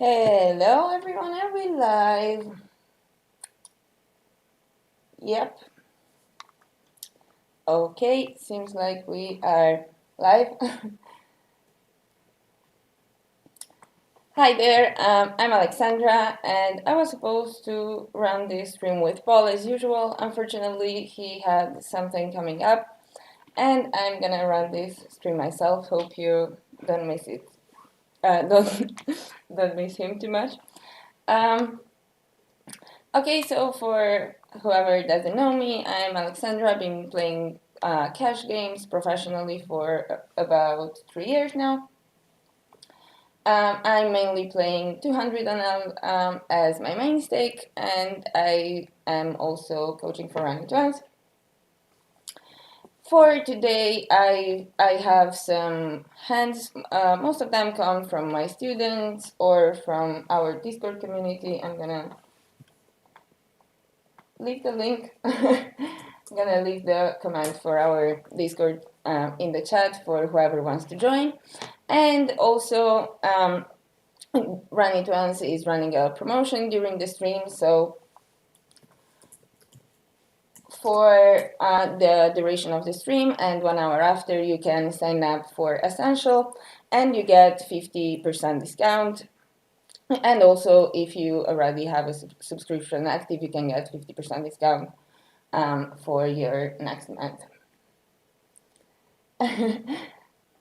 Hello everyone, are we live? Yep. Okay, seems like we are live. Hi there, I'm Alexandra, and I was supposed to run this stream with Paul as usual. Unfortunately, he had something coming up, and I'm gonna run this stream myself. Hope you don't miss it. Don't don't miss him too much. Um, Okay, so for whoever doesn't know me, I'm Alexandra. I've been playing cash games professionally for about 3 years now. I'm mainly playing 200 NL as my main stake, and I am also coaching for running twins. For today, I have some hands. Most of them come from my students or from our Discord community. I'm gonna leave the link. I'm gonna leave the command for our Discord in the chat for whoever wants to join. And also, Run It Once is running a promotion during the stream, so for the duration of the stream and 1 hour after, you can sign up for Essential and you get 50% discount. And also, if you already have a subscription active, you can get 50% discount for your next month.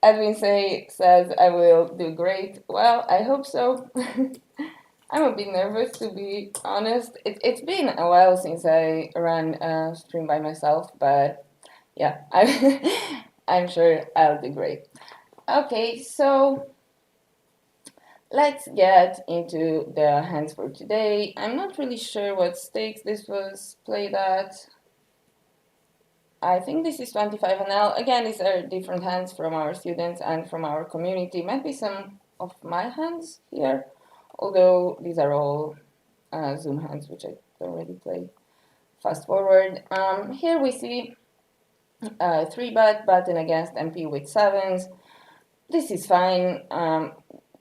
Edwin says I will do great. Well, I hope so. I'm a bit nervous, to be honest. It's been a while since I ran a stream by myself, but yeah, I'm sure I'll do great. Okay, so let's get into the hands for today. I'm not really sure what stakes this was played at. I think this is 25 NL. Again, these are different hands from our students and from our community. Might be some of my hands here, although these are all Zoom hands, which I already play. Fast forward. Here we see 3-bet button against MP with 7s. This is fine.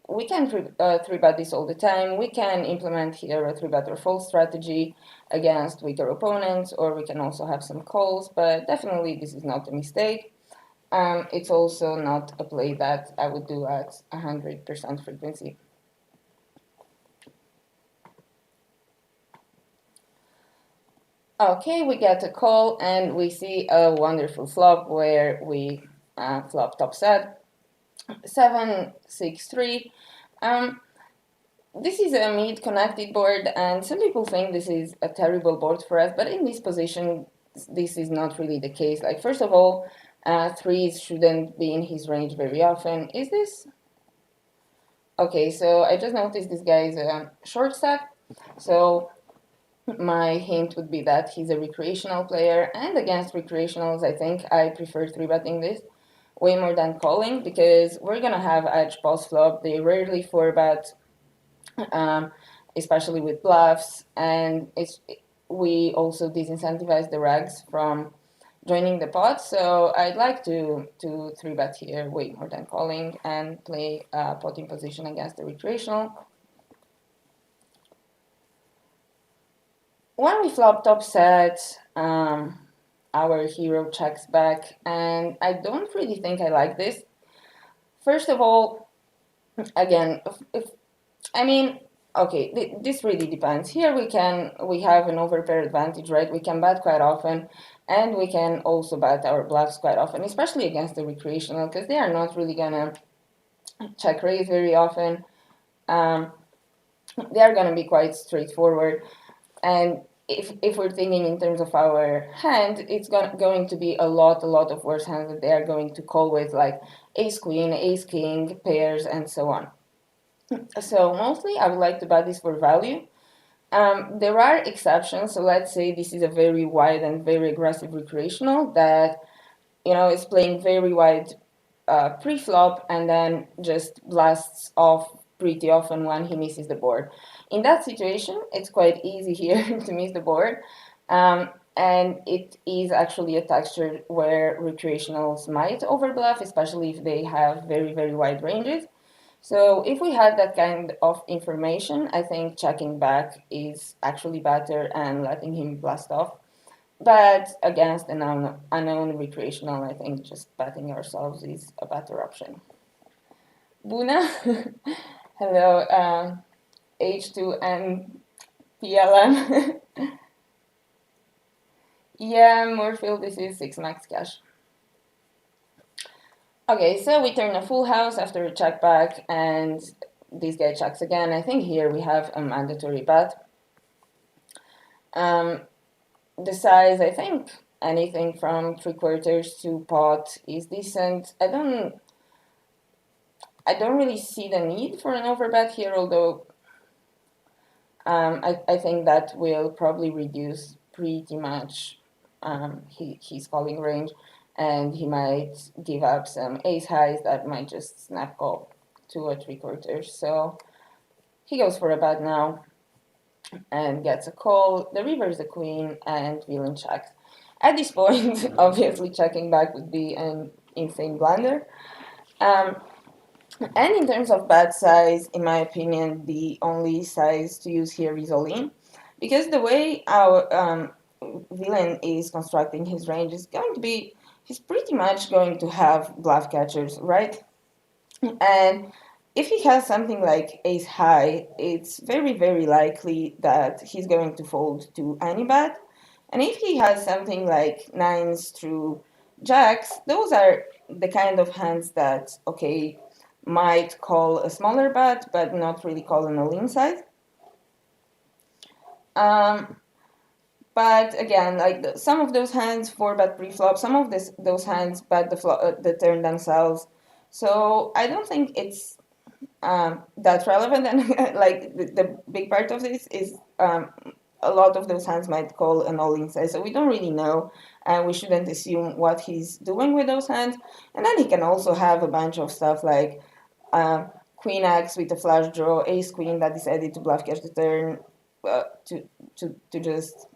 We can 3-bet this all the time. We can implement here a 3-bet or fold strategy against weaker opponents, or we can also have some calls, but definitely this is not a mistake. It's also not a play that I would do at 100% frequency. Okay, we get a call and we see a wonderful flop where we flop top set 7-6-3. This is a mid connected board, and some people think this is a terrible board for us, but in this position, this is not really the case. Like, first of all, threes shouldn't be in his range very often. Is this? Okay, so I just noticed this guy is a short stack, so my hint would be that he's a recreational player, and against recreationals, I think I prefer 3-betting this way more than calling, because we're gonna have edge post flop. They rarely 4-bet, especially with bluffs, and we also disincentivize the regs from joining the pot. So I'd like to 3-bet here way more than calling and play a potting position against the recreational. When we flop top set, our hero checks back, and I don't really think I like this. First of all, again, okay, this really depends. Here we have an overpair advantage, right? We can bet quite often, and we can also bet our bluffs quite often, especially against the recreational, because they are not really gonna check raise very often. They are gonna be quite straightforward, and if we're thinking in terms of our hand, it's going to be a lot of worse hands that they are going to call with, like ace queen, ace king, pairs, and so on. So mostly I would like to bet this for value. There are exceptions. So let's say this is a very wide and very aggressive recreational that, is playing very wide pre-flop and then just blasts off pretty often when he misses the board. In that situation, it's quite easy here to miss the board. And it is actually a texture where recreationals might overbluff, especially if they have very, very wide ranges. So if we had that kind of information, I think checking back is actually better and letting him blast off. But against an unknown recreational, I think just betting ourselves is a better option. Buna, hello, H2N PLM. Yeah, Moorfield, this is 6 max cash. Okay, so we turn a full house after a check back, and this guy checks again. I think here we have a mandatory bet. The size, I think anything from 3/4 to pot is decent. I don't really see the need for an overbet here, although I think that will probably reduce pretty much his calling range, and he might give up some ace highs that might just snap call 2 or 3/4. So he goes for a bet now and gets a call. The river is the queen, and villain checks. At this point, obviously checking back would be an insane blunder. Um, and in terms of bet size, in my opinion, the only size to use here is all in, because the way our villain is constructing his range is going to be, he's pretty much going to have bluff catchers, right? And if he has something like ace high, it's very, very likely that he's going to fold to any bet. And if he has something like nines through jacks, those are the kind of hands that, okay, might call a smaller bet, but not really call an all-in size. But again, like some of those hands 4-bet pre-flop, some of those hands bet the turn themselves. So I don't think it's that's relevant. And like the big part of this is a lot of those hands might call an all-in size, so we don't really know, and we shouldn't assume what he's doing with those hands. And then he can also have a bunch of stuff like queen x with a flush draw, ace queen that decided to bluff catch the turn, to just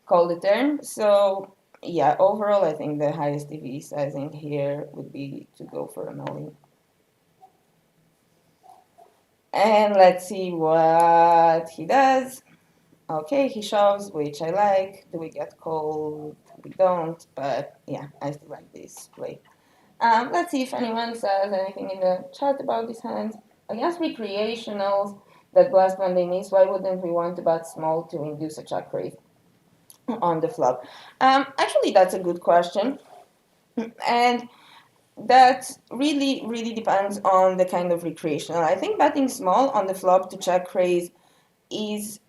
call the turn. So yeah, overall I think the highest EV sizing here would be to go for an all-in. And let's see what he does. Okay, he shoves, which I like. Do we get called? We don't, but yeah, I still like this play. Let's see if anyone says anything in the chat about these hands. Against recreationals that blast when they miss, why wouldn't we want to bet small to induce a check raise on the flop? Actually, that's a good question. And that really, really depends on the kind of recreational. I think betting small on the flop to check raise is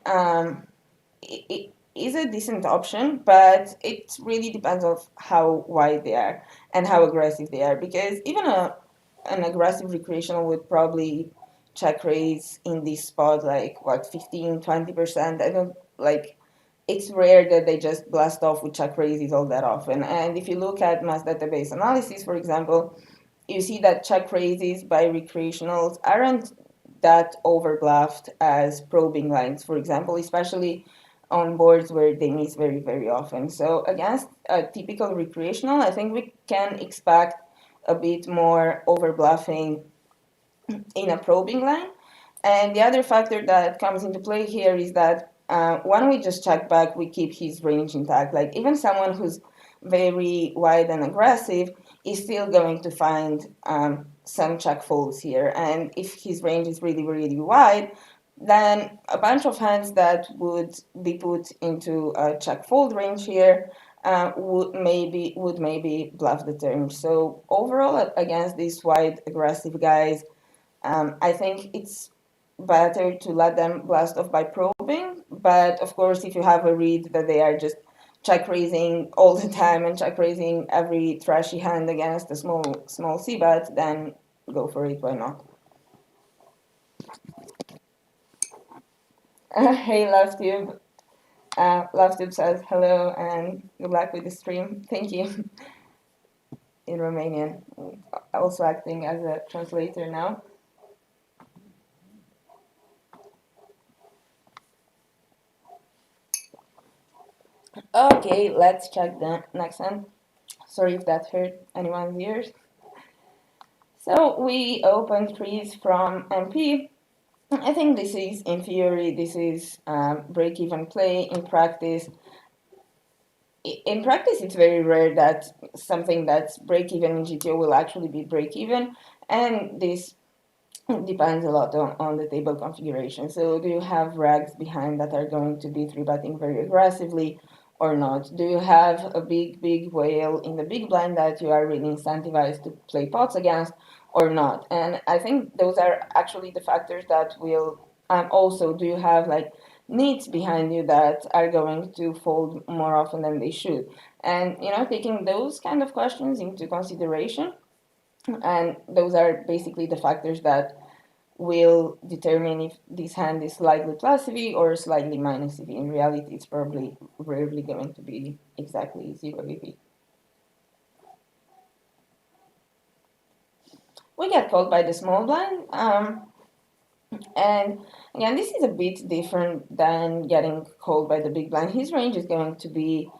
is a decent option, but it really depends on how wide they are and how aggressive they are. Because even an aggressive recreational would probably check raise in this spot like what 15-20%. I don't like. It's rare that they just blast off with check raises all that often. And if you look at mass database analysis, for example, you see that check raises by recreationals aren't that overbluffed as probing lines, for example, especially on boards where they miss very, very often. So against a typical recreational, I think we can expect a bit more overbluffing in a probing line. And the other factor that comes into play here is that when we just check back, we keep his range intact. Like even someone who's very wide and aggressive is still going to find some check folds here. And if his range is really, really wide, then a bunch of hands that would be put into a check fold range here would maybe bluff the turn. So overall, against these wide aggressive guys, I think it's better to let them blast off by probing. But of course, if you have a read that they are just check raising all the time and check raising every trashy hand against a small c bet, then go for it. Why not? Hey, LoveTube. LoveTube says hello and good luck with the stream. Thank you. In Romanian, also acting as a translator now. Okay, let's check the next one. Sorry if that hurt anyone's ears. So we open trees from MP. I think this is, in theory, this is break-even play. In practice, it's very rare that something that's break-even in GTO will actually be break-even, and this depends a lot on the table configuration. So do you have rags behind that are going to be three-betting very aggressively or not? Do you have a big whale in the big blind that you are really incentivized to play pots against or not? And I think those are actually the factors that will also, do you have like needs behind you that are going to fold more often than they should? And taking those kind of questions into consideration, and those are basically the factors that will determine if this hand is slightly plus EV or slightly minus EV. In reality, it's probably rarely going to be exactly zero EV. We get called by the small blind, and again, this is a bit different than getting called by the big blind. His range is going to be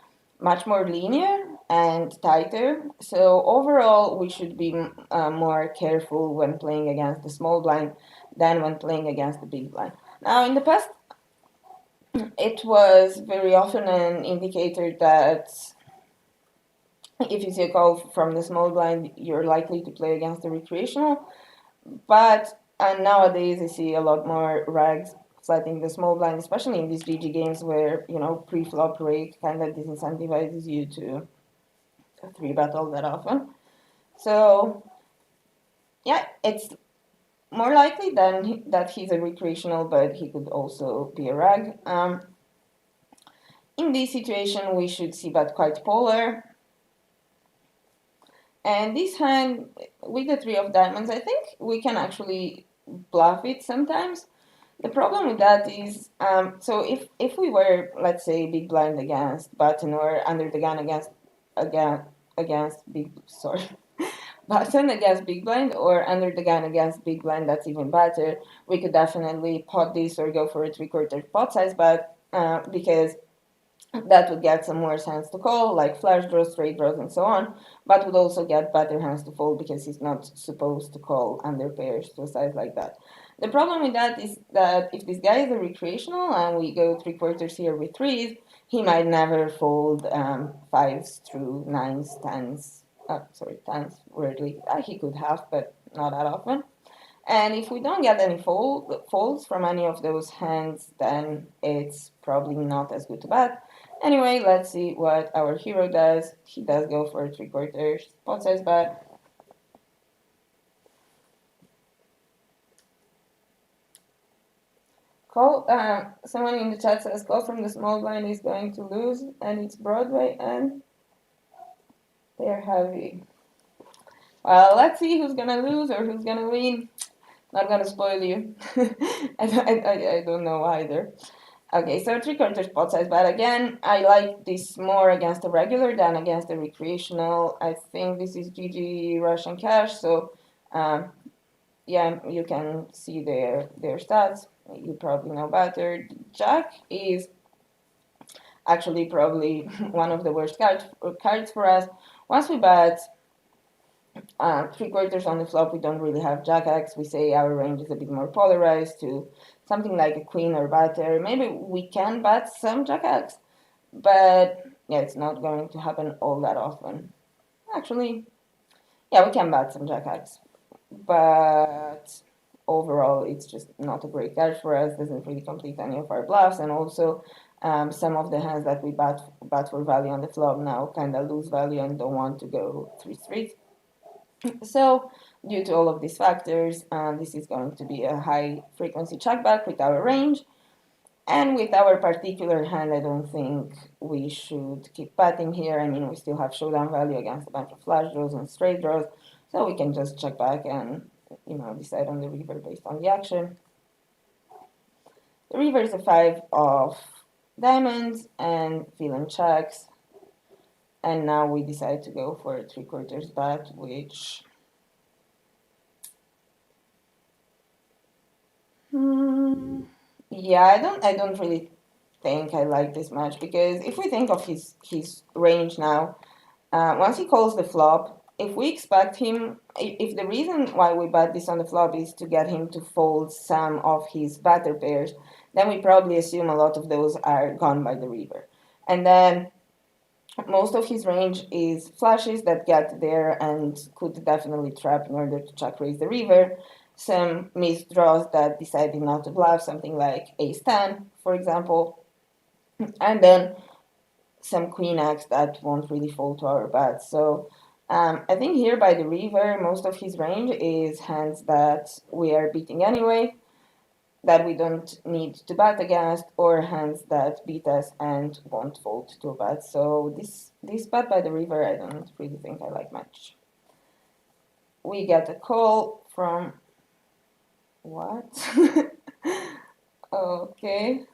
much more linear and tighter. So overall, we should be more careful when playing against the small blind than when playing against the big blind. Now, in the past, it was very often an indicator that if you see a call from the small blind, you're likely to play against the recreational. But nowadays, I see a lot more rags flattening the small blind, especially in these GG games where pre-flop rate kind of disincentivizes you to three bet all that often. So yeah, it's more likely than that he's a recreational, but he could also be a rag. In this situation, we should see bet quite polar. And this hand, with the three of diamonds, I think we can actually bluff it sometimes. The problem with that is, so if we were, let's say, big blind against button or under the gun against big, sorry, button against big blind or under the gun against big blind, that's even better. We could definitely pot this or go for a 3/4 pot size bet because that would get some more hands to call, like flush draws, straight draws, and so on, but would also get better hands to fold because he's not supposed to call under pairs to a size like that. The problem with that is that if this guy is a recreational and we go 3/4 here with threes, he might never fold fives through nines, tens, sorry, tens, weirdly. He could have, but not that often. And if we don't get any folds from any of those hands, then it's probably not as good to bet. Anyway, let's see what our hero does. He does go for 3/4 pot size bet. Call. Someone in the chat says call from the small blind is going to lose, and it's Broadway, and they're heavy. Well, let's see who's gonna lose or who's gonna win. Not gonna spoil you. I don't know either. Okay, so 3/4 pot size, but again, I like this more against the regular than against the recreational. I think this is GG Russian cash, so yeah, you can see their stats. You probably know better. Jack is actually probably one of the worst cards for us. Once we bet 3/4 on the flop, we don't really have Jack X. We say our range is a bit more polarized to something like a queen or better. Maybe we can bet some Jack X, but yeah, it's not going to happen all that often. Actually, yeah, we can bet some Jack X, but overall, it's just not a great card for us. Doesn't really complete any of our bluffs, and also some of the hands that we bet for value on the flop now kind of lose value and don't want to go 3/3. So, due to all of these factors, this is going to be a high frequency checkback with our range. And with our particular hand, I don't think we should keep betting here. I mean, we still have showdown value against a bunch of flush draws and straight draws, so we can just check back and decide on the river based on the action. The river is a 5 of diamonds and villain checks. And now we decide to go for a 3/4 bet, which yeah, I don't really think I like this match because if we think of his range now, once he calls the flop, if we expect him, if the reason why we bet this on the flop is to get him to fold some of his better pairs, then we probably assume a lot of those are gone by the river. And then most of his range is flushes that get there and could definitely trap in order to check raise the river. Some missed draws that decided not to bluff, something like ace 10, for example. And then some queen x that won't really fold to our bets. So I think here by the river, most of his range is hands that we are beating anyway, that we don't need to bet against, or hands that beat us and won't fold to a bet. So this bet by the river, I don't really think I like much. We get a call from what? Okay.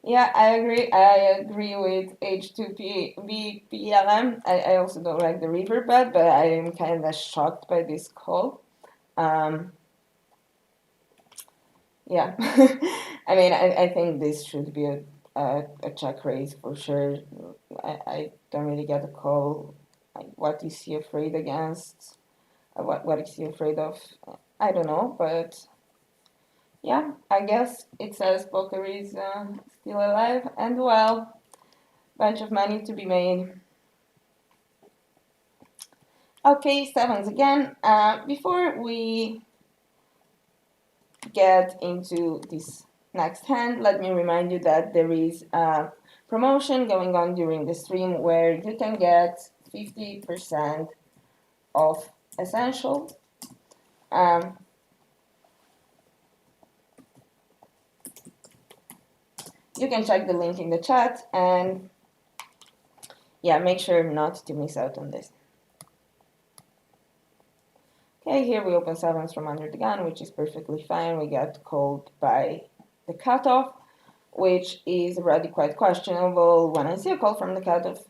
Yeah, I agree. I agree with H2BPLM. I also don't like the river bet, but I am kind of shocked by this call. Yeah, I mean, I think this should be a check raise for sure. I don't really get a call. What is he afraid against? What is he afraid of? I don't know, but yeah, I guess it says poker is still alive and well. Bunch of money to be made. Okay, sevens again. Before we get into this next hand, let me remind you that there is a promotion going on during the stream where you can get 50% of essential. You can check the link in the chat and yeah, make sure not to miss out on this. Okay, here we open sevens from under the gun, which is perfectly fine. We get called by the cutoff, which is already quite questionable when I see a call from the cutoff.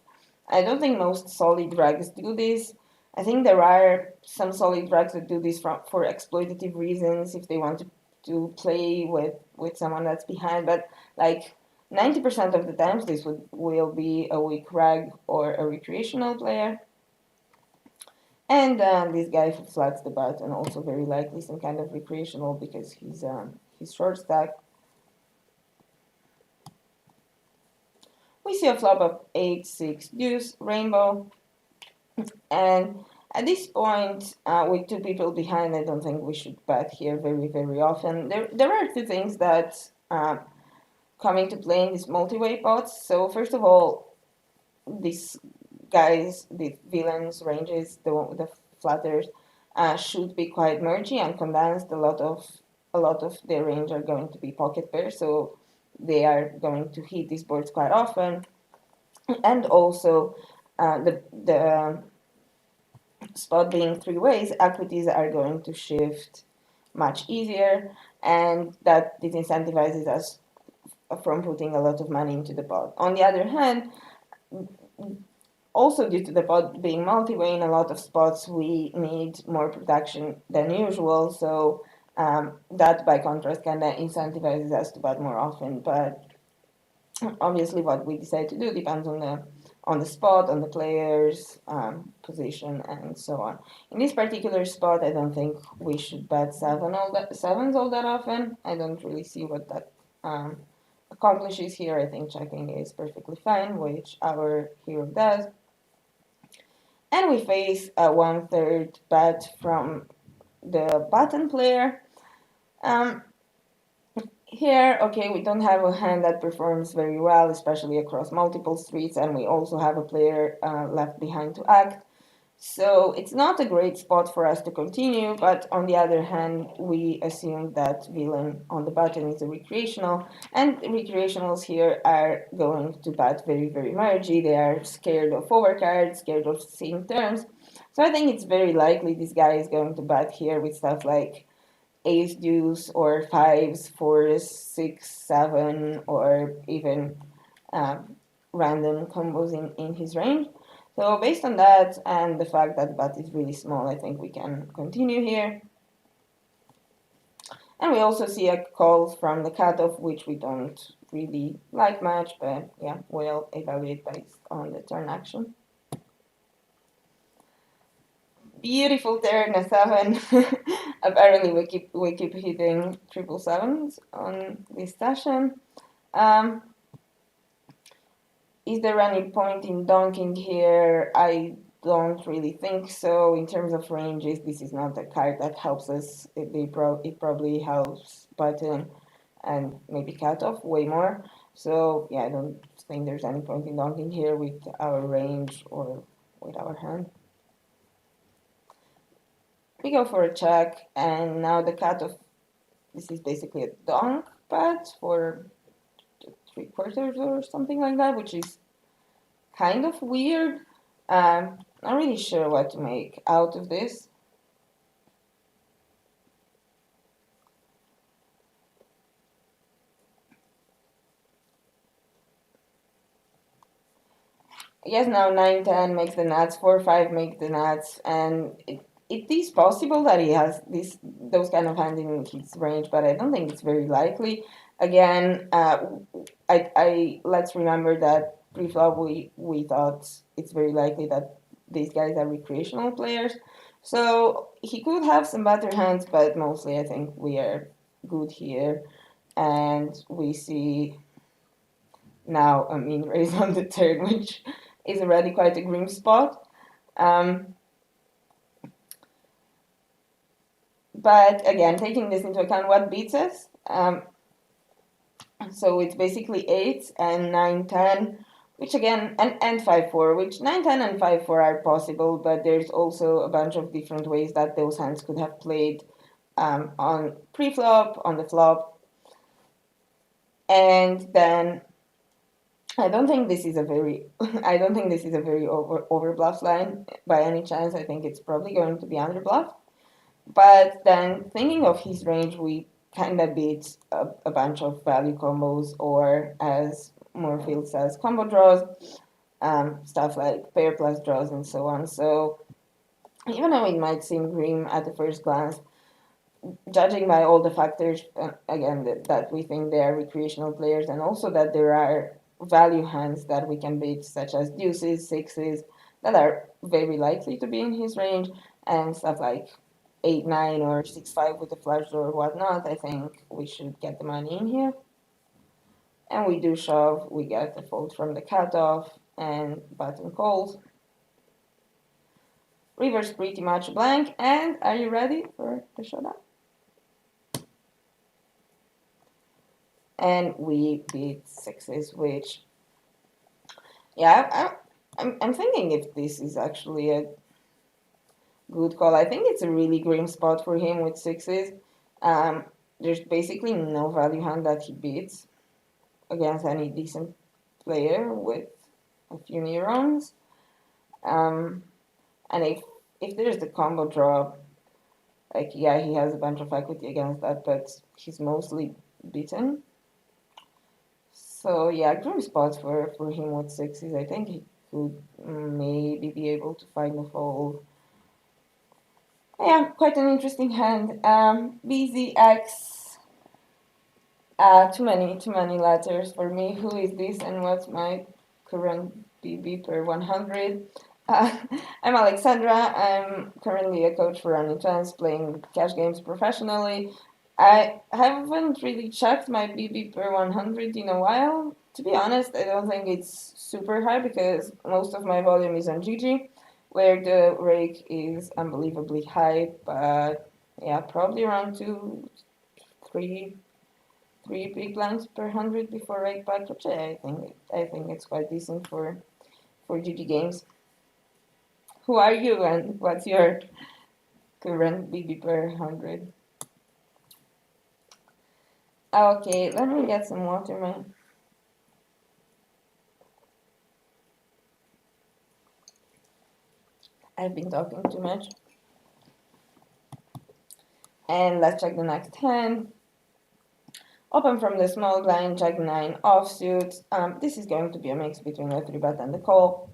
I don't think most solid drags do this. I think there are some solid drags that do this for exploitative reasons, if they want to play with someone that's behind, but like 90% of the times this will be a weak rag or a recreational player. And this guy flats the button, also very likely some kind of recreational because he's short stack. We see a flop of 8-6 deuce rainbow, and at this point, with two people behind, I don't think we should bet here very often. There are two things that come into play in these multi-way pots. So first of all, these guys, the villains ranges, the flatters, should be quite mergy and condensed. A lot of their range are going to be pocket pairs, so they are going to hit these boards quite often. And also, the spot being three ways, equities are going to shift much easier, and that disincentivizes us from putting a lot of money into the pot. On the other hand, also due to the pot being multi-way in a lot of spots, we need more protection than usual, so that by contrast kind of incentivizes us to bet more often. But obviously what we decide to do depends on the spot, on the player's position, and so on. In this particular spot, I don't think we should bet sevens all that often. I don't really see what that accomplishes here. I think checking is perfectly fine, which our hero does. And we face a 1/3 bet from the button player. Here, okay, we don't have a hand that performs very well, especially across multiple streets, and we also have a player left behind to act. So it's not a great spot for us to continue, but on the other hand, we assume that villain on the button is a recreational, and recreationals here are going to bet very mergy. They are scared of overcards, scared of seeing turns. So I think it's very likely this guy is going to bet here with stuff like ace deuce or fives, fours, 6, 7, or even random combos in his range. So based on that and the fact that the bet is really small, I think we can continue here. And we also see a call from the cutoff, which we don't really like much, but yeah, we'll evaluate based on the turn action. Beautiful turn, a 7. Apparently we keep hitting 777s on this session. Is there any point in donking here? I don't really think so. In terms of ranges, this is not a card that helps us. It probably helps button and maybe cut off way more. So yeah, I don't think there's any point in donking here with our range or with our hand. We go for a check, and now the cutoff. This is basically a donk bet for 3/4 or something like that, which is kind of weird. Not really sure what to make out of this. Yes, now 9/10 makes the nuts, 4/5 makes the nuts, and it is possible that he has those kind of hands in his range, but I don't think it's very likely. Again, I let's remember that pre-flop we thought it's very likely that these guys are recreational players, so he could have some better hands, but mostly I think we are good here, and we see now a mean raise on the turn, which is already quite a grim spot. But again, taking this into account, what beats us? So it's basically 8 and 9/10, which again, and 5/4, which 9/10 and 5/4 are possible, but there's also a bunch of different ways that those hands could have played on pre-flop, on the flop. And then I don't think this is a very over bluff line by any chance. I think it's probably going to be under bluff. But then thinking of his range, we kind of beat a bunch of value combos, or as Moorfield says, combo draws, stuff like pair plus draws and so on. So even though it might seem grim at the first glance, judging by all the factors, again, that we think they are recreational players, and also that there are value hands that we can beat, such as deuces, sixes, that are very likely to be in his range, and stuff like 8/9 or 6/5 with the flush draw or whatnot, I think we should get the money in here. And we do shove, we get the fold from the cutoff, and button calls. River's pretty much blank, and are you ready for the showdown? And we beat sixes, which, yeah, I'm thinking if this is actually a good call. I think it's a really grim spot for him with sixes. There's basically no value hand that he beats against any decent player with a few neurons. And if there's the combo draw, like, yeah, he has a bunch of equity against that, but he's mostly beaten. So yeah, grim spots for him with sixes. I think he could maybe be able to find the fold. Yeah, quite an interesting hand. BZX. Too many letters for me. Who is this and what's my current BB per 100? I'm Alexandra. I'm currently a coach for Running Trans, playing cash games professionally. I haven't really checked my BB per 100 in a while. To be honest, I don't think it's super high because most of my volume is on GG, where the rake is unbelievably high. But yeah, probably around 3 big blinds per 100 before rake back, which I think it's quite decent for GG games. Who are you and what's your current BB per 100? Okay, let me get some water, man. I've been talking too much. And let's check the next hand. Open from the small blind, jack 9 offsuit. This is going to be a mix between the 3-bet and the call.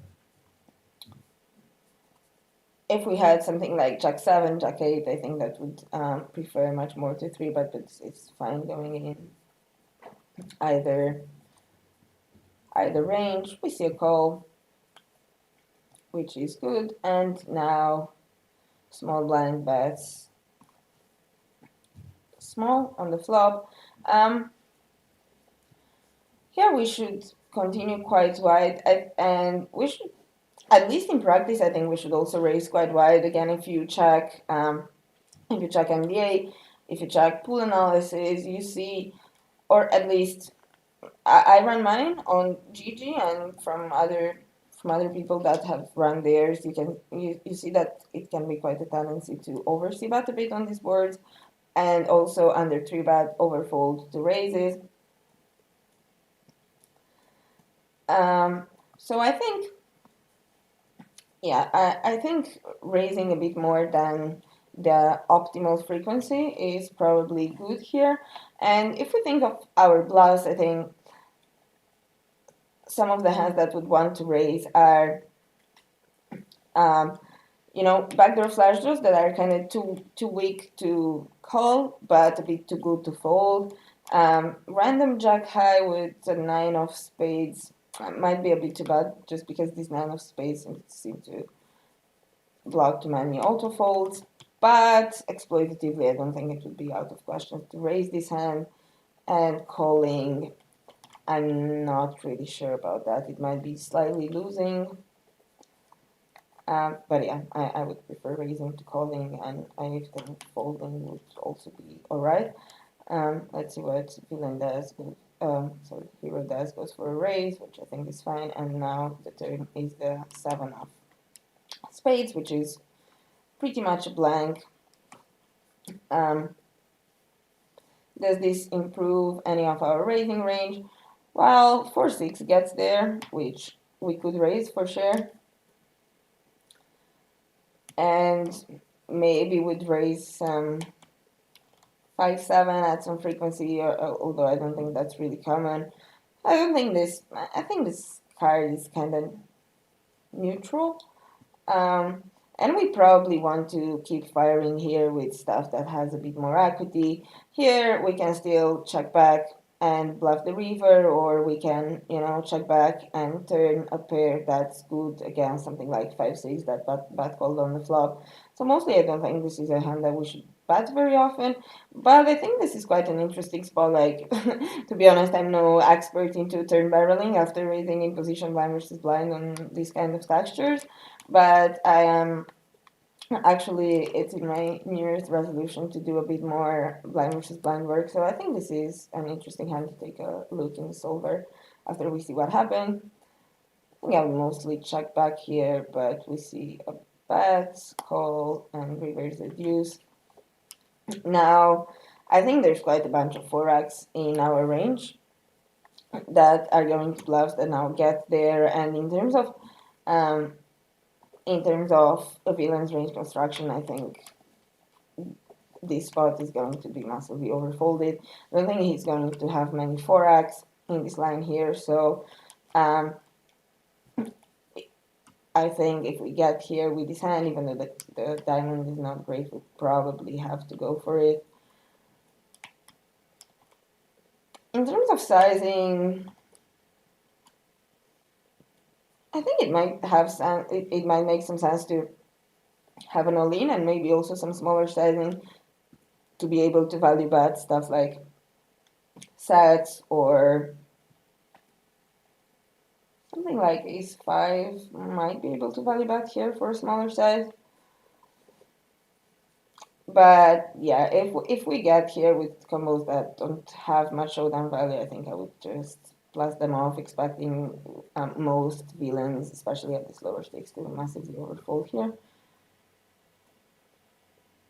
if we had something like Jack 7, Jack 8, I think that would prefer much more to 3, but it's fine going in either range. We see a call, which is good, and now small blind bets small on the flop. Um, Here we should continue quite wide, and we should, at least in practice, I think we should also raise quite wide. Again, if you check MDA, if you check pool analysis, you see, or at least I run mine on GG, and from other people that have run theirs, you see that it can be quite a tendency to oversee bet a bit on these boards, and also under 3-bet overfold to raises. So I think, yeah, I think raising a bit more than the optimal frequency is probably good here. And if we think of our bluffs, I think some of the hands that would want to raise are, um, backdoor flash draws that are kind of too weak to call, but a bit too good to fold. Random jack high with a 9 of spades might be a bit too bad, just because this 9 of spades seem to block too many auto folds. But exploitatively, I don't think it would be out of question to raise this hand, and calling, I'm not really sure about that. It might be slightly losing. But yeah, I would prefer raising to calling, and I think folding would also be alright. Let's see what villain does. Sorry, hero does, goes for a raise, which I think is fine. And now the turn is the 7 of spades, which is pretty much a blank. Um, does this improve any of our raising range? Well, 4-6 gets there, which we could raise for sure. And maybe would raise some 5-7 at some frequency, although I don't think that's really common. I think this card is kind of neutral. And we probably want to keep firing here with stuff that has a bit more equity. Here we can still check back and bluff the river, or we can, check back and turn a pair that's good against something like 5-6 that bat called on the flop. So mostly I don't think this is a hand that we should bet very often, but I think this is quite an interesting spot. Like, to be honest, I'm no expert into turn barreling after raising in position blind versus blind on these kind of textures, but I am actually, it's in my New Year's resolution to do a bit more blind versus blind work. So I think this is an interesting hand to take a look in the solver after we see what happened. I think I would mostly check back here, but we see a bet, call, and reverse the deuce. Now, I think there's quite a bunch of 4x in our range that are going to bluffs that now get there. And in terms of a villain's range construction, I think this spot is going to be massively overfolded. I don't think he's going to have many 4x in this line here, so I think if we get here with this hand, even though the diamond is not great, we'll probably have to go for it. In terms of sizing, I think it might have it might make some sense to have an all-in and maybe also some smaller sizing to be able to value bet stuff like sets, or something like ace-5 might be able to value bet here for a smaller size. But yeah, if we get here with combos that don't have much showdown value, I think I would just blast them off, expecting most villains, especially at this lower stakes, to massively overfold here.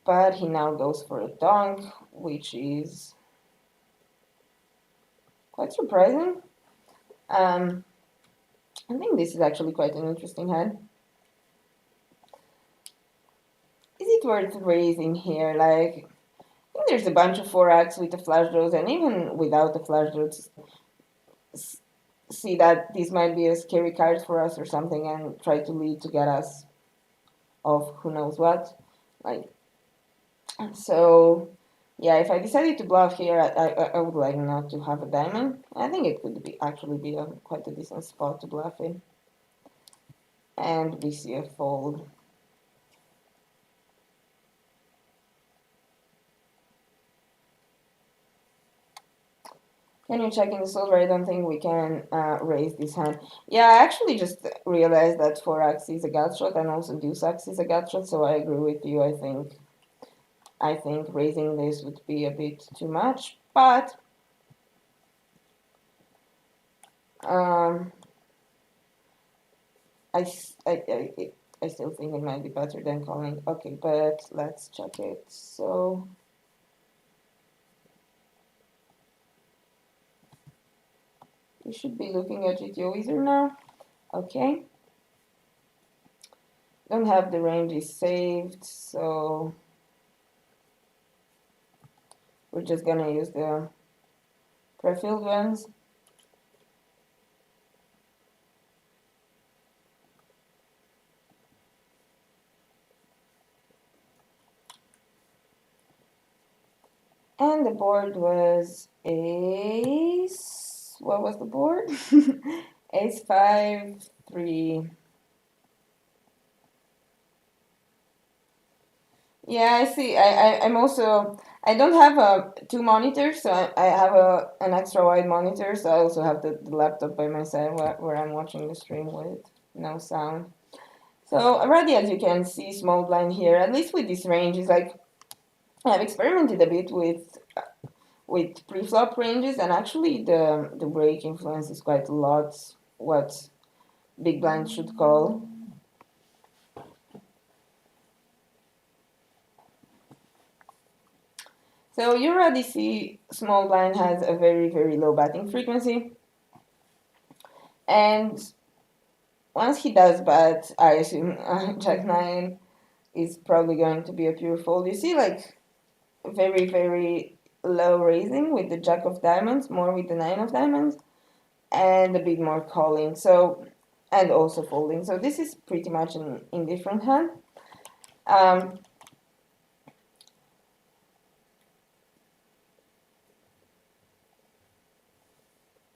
But he now goes for a donk, which is quite surprising. I think this is actually quite an interesting hand. Is it worth raising here? Like, I think there's a bunch of 4x with the flash draws, and even without the flash draws, see that this might be a scary card for us or something, and try to lead to get us of who knows what. Like, so yeah, if I decided to bluff here, I would like not to have a diamond. I think it could be actually be quite a decent spot to bluff in. And we see a fold. Can you check in the solver? I don't think we can raise this hand. Yeah, I actually just realized that 4x is a gut shot and also deuce x is a gut shot, so I agree with you. I think raising this would be a bit too much, but um, I, I still think it might be better than calling. Okay, but let's check it. So we should be looking at GTO wizard now. Okay. Don't have the ranges saved, so we're just gonna use the pre-filled ones. And the board was ace. What was the board? Ace 5, 3. Yeah, I see. I'm also. I don't have two monitors, so I have an extra wide monitor, so I also have the laptop by my side where I'm watching the stream with no sound. So already, as you can see, small blind here, at least with this range, is like I've experimented a bit with pre-flop ranges, and actually the break influences quite a lot what big blind should call. So you already see small blind has a very, very low batting frequency, and once he does bat, I assume Jack 9 is probably going to be a pure fold. You see, like, very, very low raising with the Jack of diamonds, more with the 9 of diamonds, and a bit more calling. So, and also folding. So this is pretty much an indifferent hand.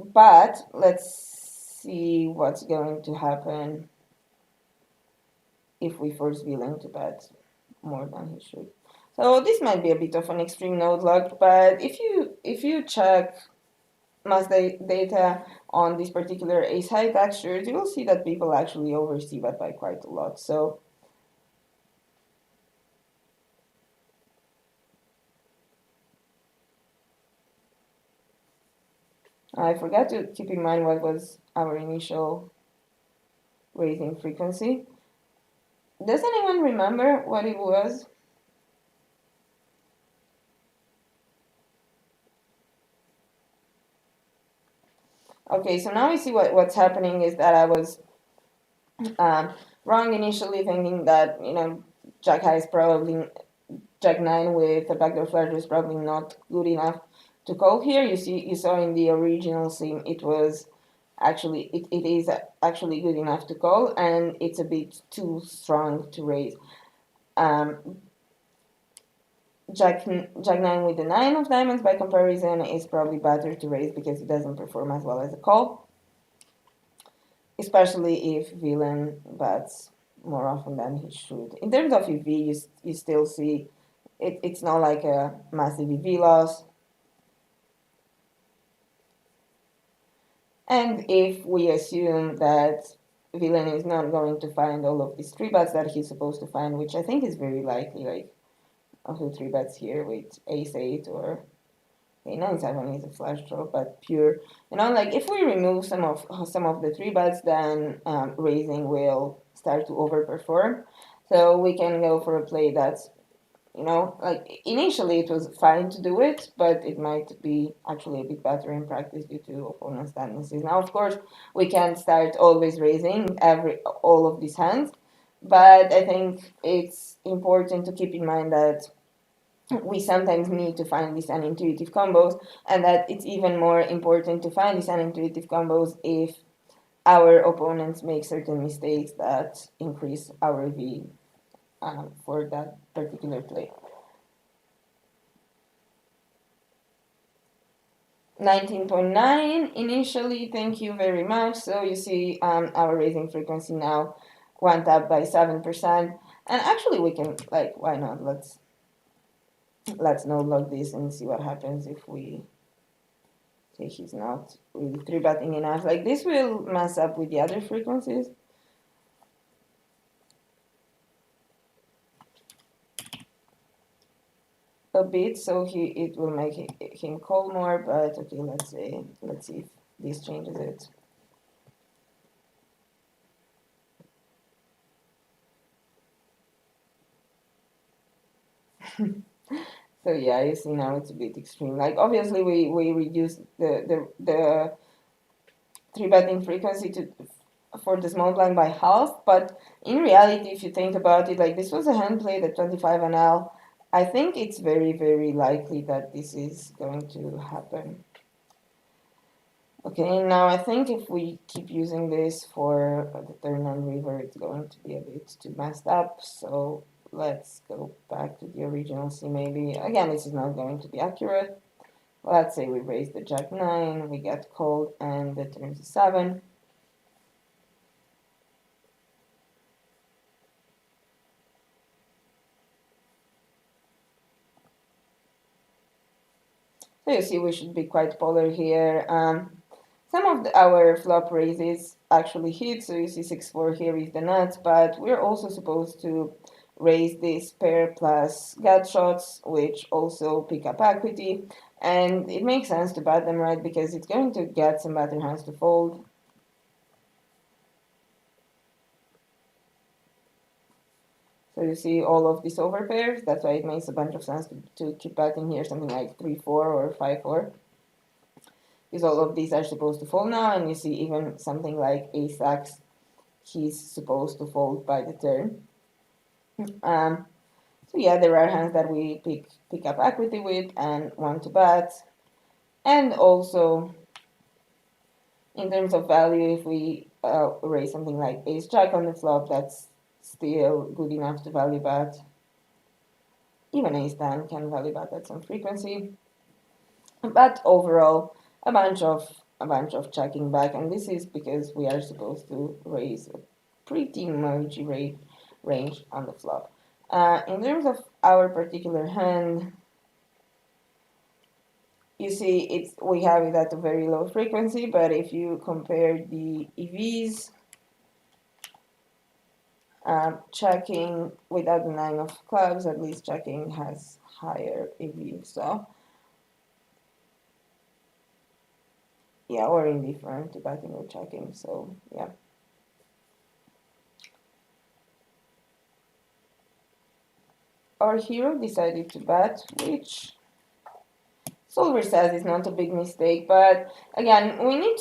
But let's see what's going to happen if we force Villain to bet more than he should. So this might be a bit of an extreme node luck, but if you check mass data on this particular ace high textures, you will see that people actually oversee that by quite a lot. So I forgot to keep in mind what was our initial raising frequency. Does anyone remember what it was? Okay, so now we see what's happening is that I was wrong initially, thinking that, you know, Jack High is probably, Jack 9 with a backdoor flush is probably not good enough to call here. You saw in the original sim it was actually, it is actually good enough to call, and it's a bit too strong to raise. Jack 9 with the 9 of diamonds by comparison is probably better to raise because it doesn't perform as well as a call, especially if villain bets more often than he should. In terms of EV, you still see it's not like a massive EV loss. And if we assume that villain is not going to find all of these 3 bets that he's supposed to find, which I think is very likely, like also 3 bets here with ace 8 or a9-7 is a flush draw, but pure. You know, like if we remove some of the 3 bets, then raising will start to overperform. So we can go for a play that's, you know, like initially it was fine to do it, but it might be actually a bit better in practice due to opponent's tendencies. Now, of course, we can't start always raising all of these hands, but I think it's important to keep in mind that we sometimes need to find these unintuitive combos, and that it's even more important to find these unintuitive combos if our opponents make certain mistakes that increase our V for that particular play. 19.9 initially, thank you very much. So you see our raising frequency now went up by 7%. And actually we can, like, why not? Let's no log this and see what happens if we say he's not really three betting enough. Like, this will mess up with the other frequencies a bit, so it will make him call more. But okay, let's see if this changes it. So yeah, you see now it's a bit extreme. Like, obviously we reduced the three betting frequency for the small blind by half, but in reality, if you think about it, like, this was a hand played at 25 NL. I think it's very, very likely that this is going to happen. Okay, now I think if we keep using this for the turn on river, it's going to be a bit too messed up. So let's go back to the original C maybe. Again, this is not going to be accurate. Let's say we raise the jack 9, we get called, and the turn is 7. So you see we should be quite polar here. Some of our flop raises actually hit, so you see 6-4 here is the nuts, but we're also supposed to raise this pair plus gut shots, which also pick up equity, and it makes sense to bet them, right, because it's going to get some better hands to fold. So you see all of these overpairs, that's why it makes a bunch of sense to keep betting here something like 3-4 or 5-4. Because all of these are supposed to fold now, and you see even something like ace-x, he's supposed to fold by the turn. So yeah, there are hands that we pick up equity with and want to bet. And also, in terms of value, if we raise something like ace-jack on the flop, that's still good enough to value bet. Even ace-10 can value bet at some frequency. But overall, a bunch of checking back, and this is because we are supposed to raise a pretty mergy range on the flop. In terms of our particular hand, you see we have it at a very low frequency, but if you compare the EVs, checking without the 9 of clubs, at least checking has higher EV. So yeah, or indifferent to betting or checking. So yeah. Our hero decided to bet, which Solver says is not a big mistake, but again, we need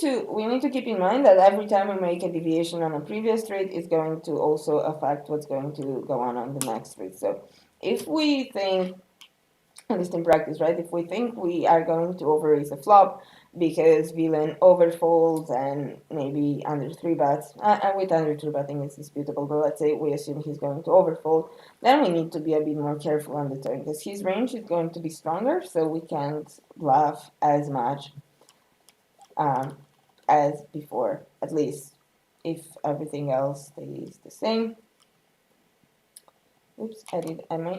to keep in mind that every time we make a deviation on a previous trade, it's going to also affect what's going to go on the next trade. So if we think, at least in practice, right, if we think we are going to overraise a flop because villain overfolds and maybe under 3 bets, and with under 3 betting it's disputable, but let's say we assume he's going to overfold, then we need to be a bit more careful on the turn because his range is going to be stronger, so we can't bluff as much as before, at least if everything else stays the same. Oops, I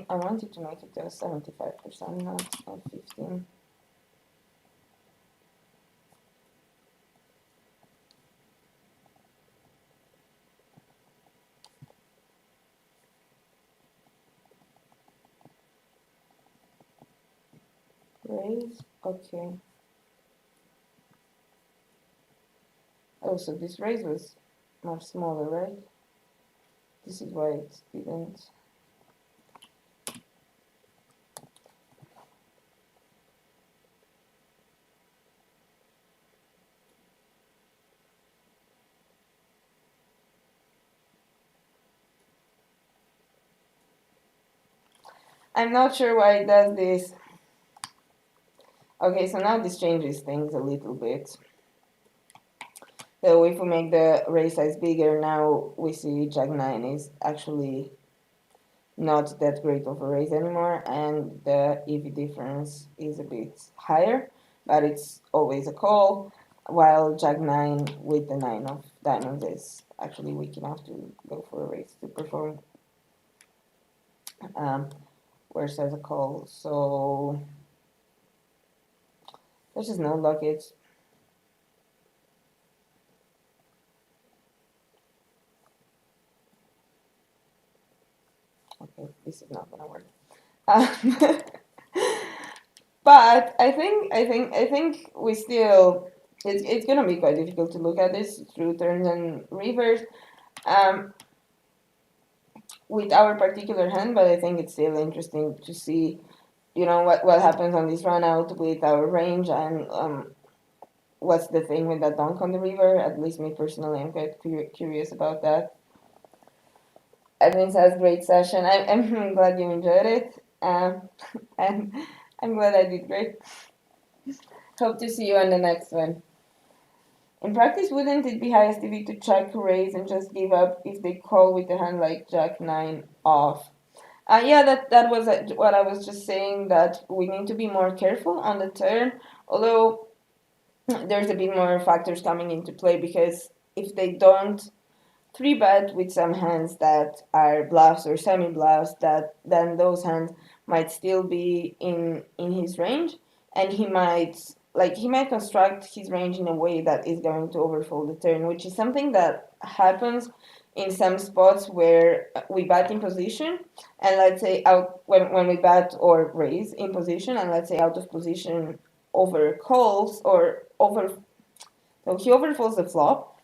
wanted to make it to 75%, not 15. Raise, okay. Oh, so this raise was much smaller, right? This is why it didn't. I'm not sure why it does this. Okay, so now this changes things a little bit. So if we make the raise size bigger, now we see Jack 9 is actually not that great of a raise anymore, and the EV difference is a bit higher, but it's always a call, while Jack 9 with the 9 of diamonds is actually weak enough to go for a raise to perform worse as a call. So there's just no luck. It's okay, this is not gonna work. But I think we still it's gonna be quite difficult to look at this through turns and rivers with our particular hand. But I think it's still interesting to see, what happens on this run out with our range and what's the thing with that donk on the river. At least me personally, I'm quite curious about that. Edwin says great session. I'm glad you enjoyed it. And I'm glad I did great. Hope to see you on the next one. In practice, wouldn't it be highest EV to check, raise, and just give up if they call with a hand like Jack 9 off? Yeah, that was what I was just saying, that we need to be more careful on the turn, although there's a bit more factors coming into play, because if they don't three bet with some hands that are bluffs or semi bluffs, that then those hands might still be in his range, and he might construct his range in a way that is going to overfold the turn, which is something that happens in some spots where we bet in position, and let's say out when we bet or raise in position, and let's say out of position over calls or over, so he overfolds the flop,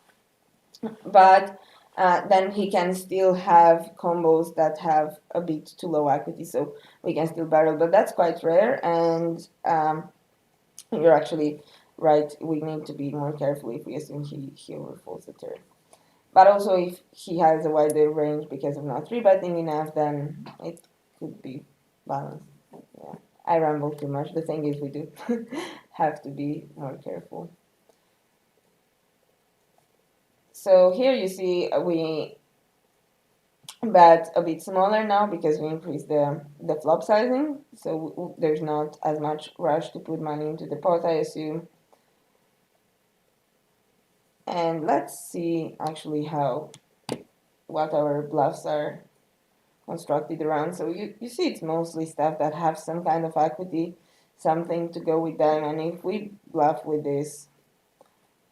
but then he can still have combos that have a bit too low equity, so we can still barrel, but that's quite rare, and you're actually right, we need to be more careful if we assume he overfolds the turn. But also, if he has a wider range because of not 3-betting enough, then it could be balanced. Yeah, I ramble too much. The thing is, we do have to be more careful. So here you see we bet a bit smaller now because we increased the flop sizing. So there's not as much rush to put money into the pot, I assume. And let's see actually what our bluffs are constructed around. So you see it's mostly stuff that have some kind of equity, something to go with them. And if we bluff with this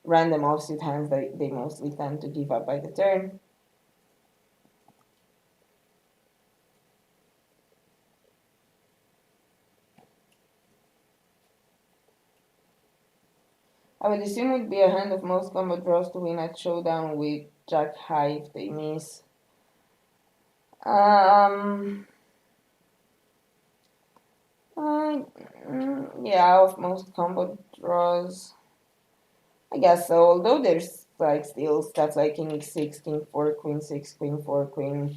random offsuit hands, they mostly tend to give up by the turn. I would assume it would be a hand of most combo draws to win at showdown with Jack high if they miss. Yeah, of most combo draws, I guess so. Although there's like still stuff like King E6, King 4, Queen 6, Queen 4, Queen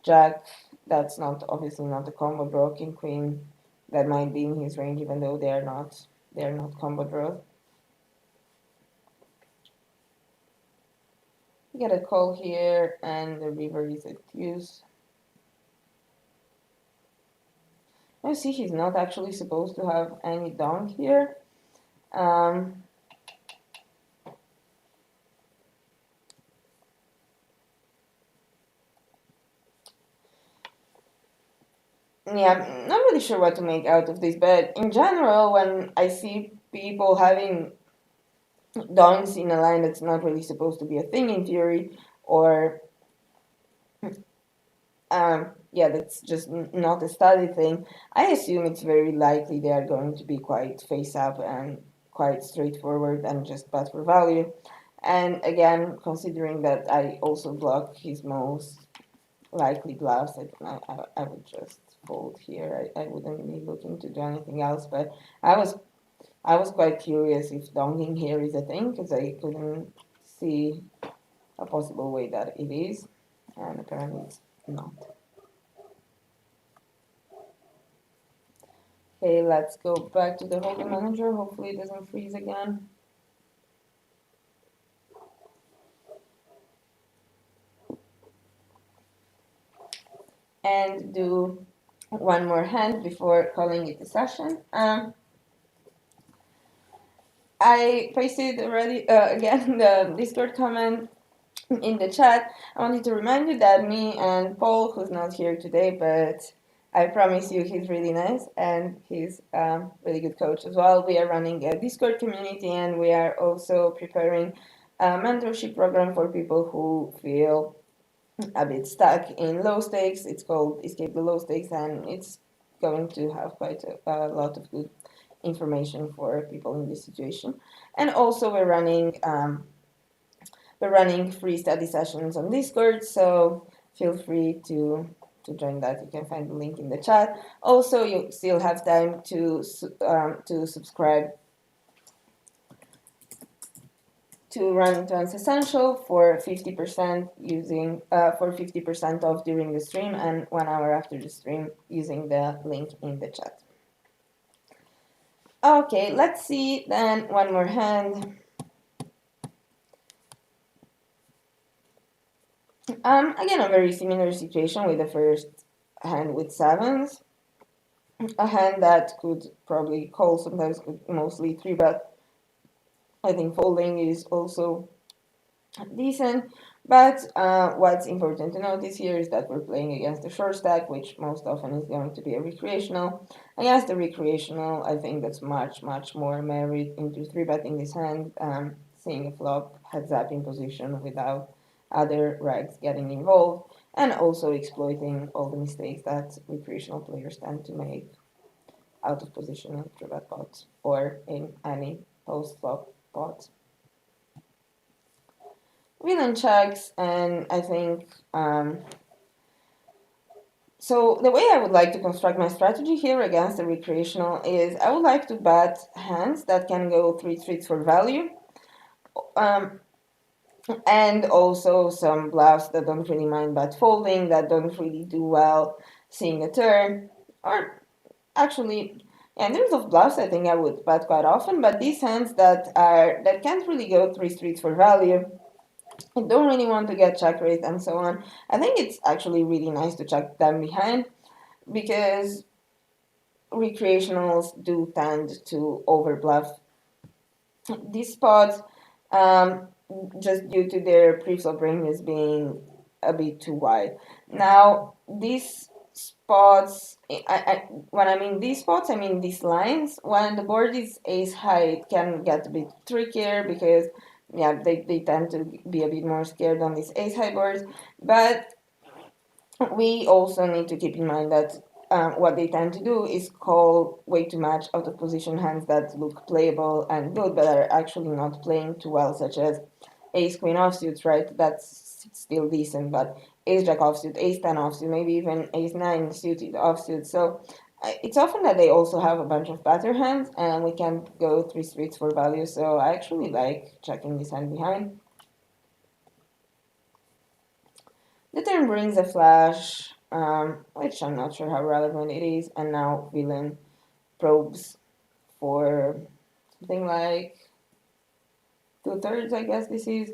Jack. That's not obviously not a combo draw. King Queen, that might be in his range, even though they are not combo draws. We get a call here, and the river is at deuce. I see he's not actually supposed to have any donk here. Yeah, I'm not really sure what to make out of this, but in general, when I see people having donks in a line that's not really supposed to be a thing in theory, or yeah, that's just not a study thing, I assume it's very likely they are going to be quite face up and quite straightforward and just bet for value. And again, considering that I also block his most likely bluffs, I would just fold here. I wouldn't be looking to do anything else, but I was quite curious if donking here is a thing, because I couldn't see a possible way that it is, and apparently it's not. Okay, let's go back to the holding manager. Hopefully it doesn't freeze again. and do one more hand before calling it a session. I pasted already again the Discord comment in the chat. I wanted to remind you that me and Paul, who's not here today, but I promise you he's really nice and he's a really good coach as well. We are running a Discord community and we are also preparing a mentorship program for people who feel a bit stuck in low stakes. It's called Escape the Low Stakes, and it's going to have quite a lot of good information for people in this situation. And also we're running free study sessions on Discord, so feel free to join that. You can find the link in the chat. Also, you still have time to subscribe to Run Advanced Essential for 50% using for 50% off during the stream and 1 hour after the stream using the link in the chat. Okay, let's see then one more hand. Again, a very similar situation with the first hand with sevens. A hand that could probably call, sometimes could mostly three bet. I think folding is also decent, but what's important to notice here is that we're playing against the short stack, which most often is going to be a recreational. Against the recreational, I think that's much more merit into three betting this hand, seeing a flop heads up in position without other regs getting involved, and also exploiting all the mistakes that recreational players tend to make out of position in three bet pot or in any post flop pot. Villain checks, and I think so the way I would like to construct my strategy here against the recreational is I would like to bet hands that can go 3 streets for value, and also some bluffs that don't really mind bet folding, that don't really do well seeing a turn, or actually, yeah, in terms of bluffs, I think I would bet quite often, but these hands that can't really go 3 streets for value, I don't really want to get check raised and so on. I think it's actually really nice to check them behind because recreationals do tend to overbluff these spots just due to their pre-flop ranges being a bit too wide. Now, these spots, when I mean these spots, I mean these lines. When the board is ace high, it can get a bit trickier because yeah, they tend to be a bit more scared on these ace high boards. But we also need to keep in mind that what they tend to do is call way too much out of position hands that look playable and good, but are actually not playing too well, such as ace queen offsuit, right? That's still decent, but ace jack offsuit, ace 10 offsuit, maybe even ace 9 suited offsuit. So it's often that they also have a bunch of better hands, and we can go 3 streets for value. So I actually like checking this hand behind. The turn brings a flash, which I'm not sure how relevant it is, and now villain probes for something like 2/3, I guess this is.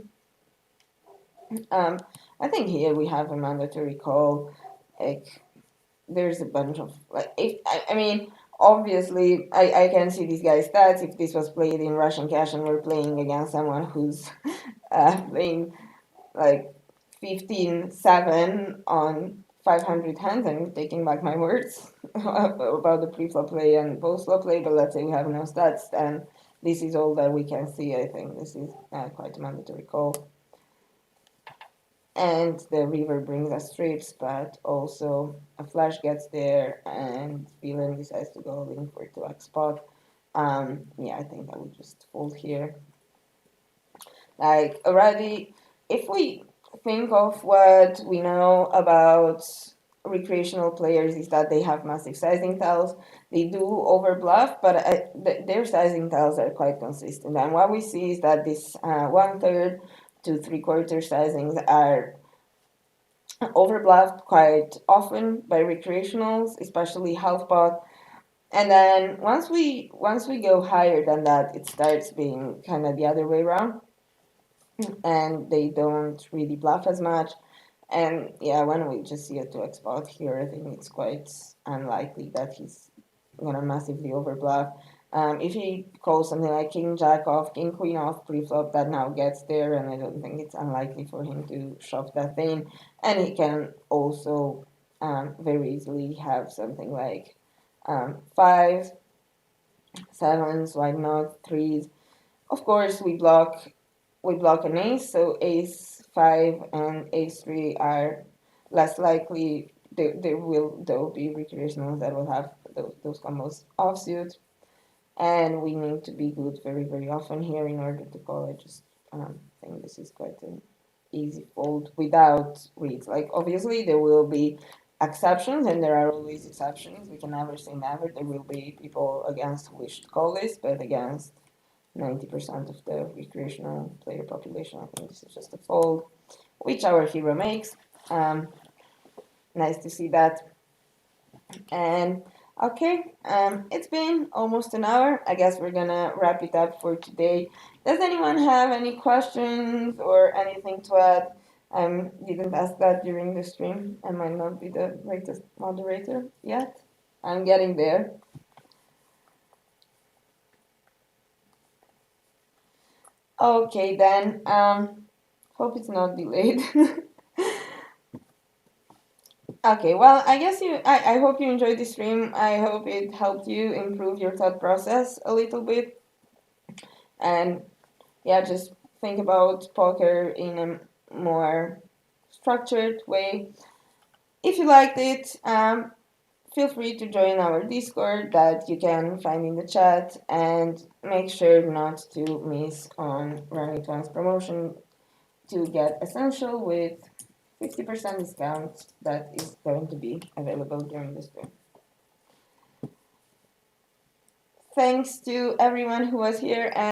I think here we have a mandatory call. Like, there's a bunch of, like, I mean, obviously, I can see these guys' stats. If this was played in Russian cash and we're playing against someone who's playing like 15-7 on 500 hands, I'm taking back my words about the pre-flop play and post-flop play, but let's say we have no stats, and this is all that we can see. I think this is quite a mandatory call. And the river brings us strips, but also a flash gets there, and villain decides to go in for 2x spot. Yeah, I think I would just fold here. Like, already, if we think of what we know about recreational players is that they have massive sizing tiles. They do overbluff, but their sizing tiles are quite consistent. And what we see is that this 1/3 to 3/4 sizings are overbluffed quite often by recreationals, especially half pot. And then once we go higher than that, it starts being kind of the other way around, and they don't really bluff as much. And yeah, when we just see a 2x pot here, I think it's quite unlikely that he's gonna massively overbluff. If he calls something like king jack off, king queen off pre-flop, that now gets there, and I don't think it's unlikely for him to shove that in. And he can also very easily have something like five, sevens, why not threes. Of course, we block an ace, so ace five and ace three are less likely. There will be recreationals that will have those combos offsuit, and we need to be good very very often here in order to call. I just think this is quite an easy fold without reads. Like obviously there will be exceptions, and there are always exceptions. We can never say never. There will be people against who wish to call this, but against 90% of the recreational player population, I think this is just a fold, which our hero makes. Nice to see that. And okay, it's been almost an hour. I guess we're gonna wrap it up for today. Does anyone have any questions or anything to add? Didn't ask that during the stream. I might not be the greatest moderator yet. I'm getting there. Okay then. Hope it's not delayed. Okay, well, I guess I hope you enjoyed the stream. I hope it helped you improve your thought process a little bit. And yeah, just think about poker in a more structured way. If you liked it, feel free to join our Discord that you can find in the chat, and make sure not to miss on Run It Once promotion to get Essential with 50% discount that is going to be available during the stream. Thanks to everyone who was here, and